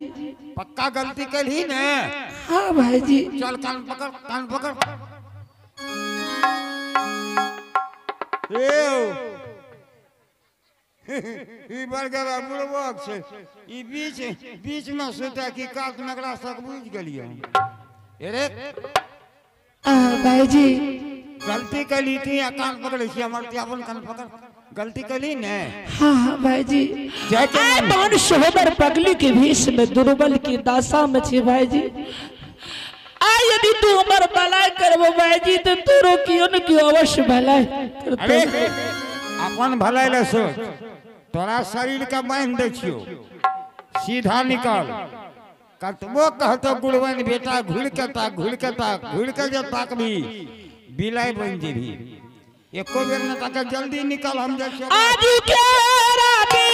पक्का गलती कर ही ने। हाँ भाई जी। चल कान पकड़, कान पकड़। ई बरगरा बुड़बक से ई बीच बीच में सोचा कि काट नगरा सक बुझ गेलियो। अरे भाई जी गलती कली थी, कान पकड़ छी हमर अपन कान पकड़। गलती कली ने। हाँ हाँ भाई जी। जय शोहबर पगली के भीष में दुर्बल की दासा में छी भाई जी। यदि तू हमार भलाई करबो भाई जी तो तोरो कियो न कियो अवश्य भलाई करतो। अरे अपन भलाई ले सोच, तोरा शरीर का बांध दे छियो, सीधा निकल। कतबो कहतो गुड़वन बेटा घुड़ के जे ताकबी बिलाई बन जेबी। एको बेर न ताके जल्दी निकल, हम जे छियो आज के राती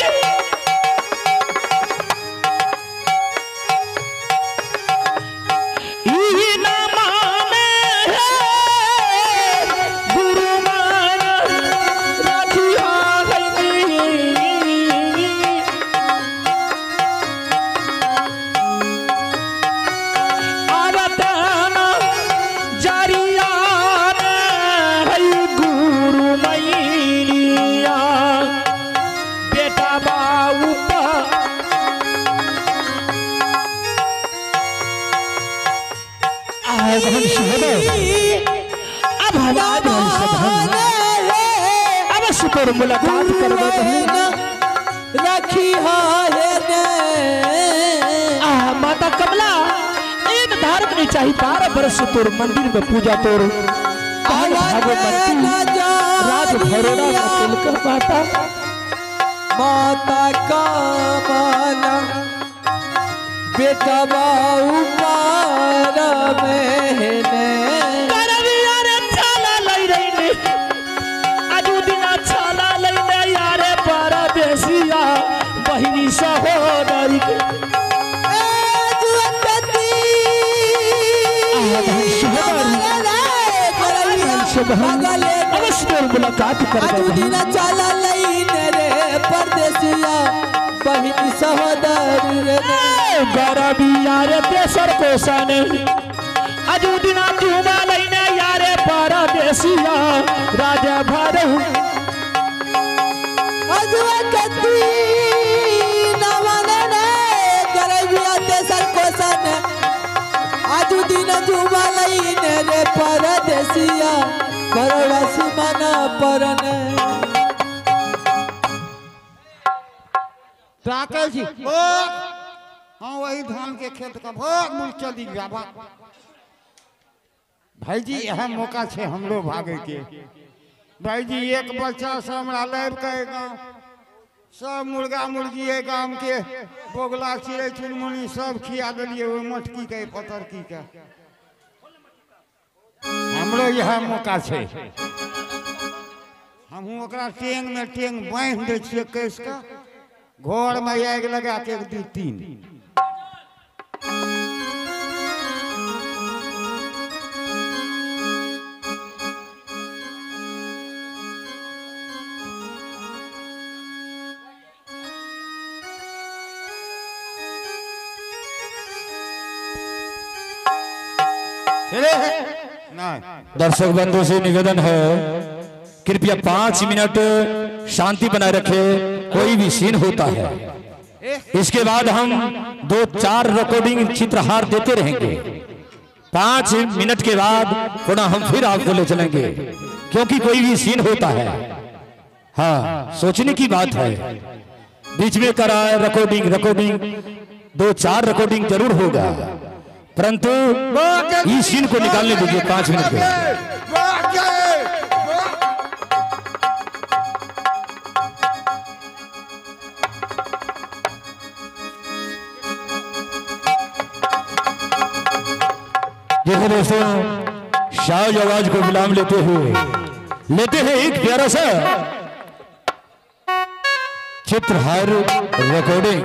अब मुलाकात करबो रखी माता कमला एक धर्म नहीं चाहिए। 12 वर्ष तोर मंदिर में पूजा तोर राज भरोड़ा का तिलक माता माता कमला बेटा बाऊ पारा में बहिनी सहोदरी मुलाकात परदेसिया बहिनी सहोदरी गरबिया रे तेसर कोसन अजू दिना चुमा लईने यारे परदेसिया राजा भर परदेसिया करोड़ा सिमाना परने ताके छी। हाँ वही धान के खेत का भोग मुल चली जाबा। भाई जी यह मौका छे हमरो भागे के। भाई जी एक बच्चा से हमरा लाइव के गांव सब मुर्गा मुर्गी है गांव के बोगला चिड़ै चुनमुनी सब खिया दिलिए वो मटकी के पतरकी के। हमरो यह मौका छे, हम ओकरा टेंग में टेंग बांध दे छिए कैस का घर में आग लगा के 1 2 3। दर्शक बंधु से निवेदन है कृपया 5 मिनट शांति बनाए रखे। कोई भी सीन होता है इसके बाद हम 2-4 रिकॉर्डिंग चित्रहार देते रहेंगे। 5 मिनट के बाद पुनः हम फिर आपको ले चलेंगे क्योंकि कोई भी सीन होता है। हाँ सोचने की बात है, बीच में कराए रिकॉर्डिंग 2-4 रिकॉर्डिंग जरूर होगा परंतु इस सीन को निकालने दीजिए 5 मिनट के। जैसे दोस्तों शाह आवाज को गुलाम लेते हैं एक प्यारा सा चित्रहार रिकॉर्डिंग।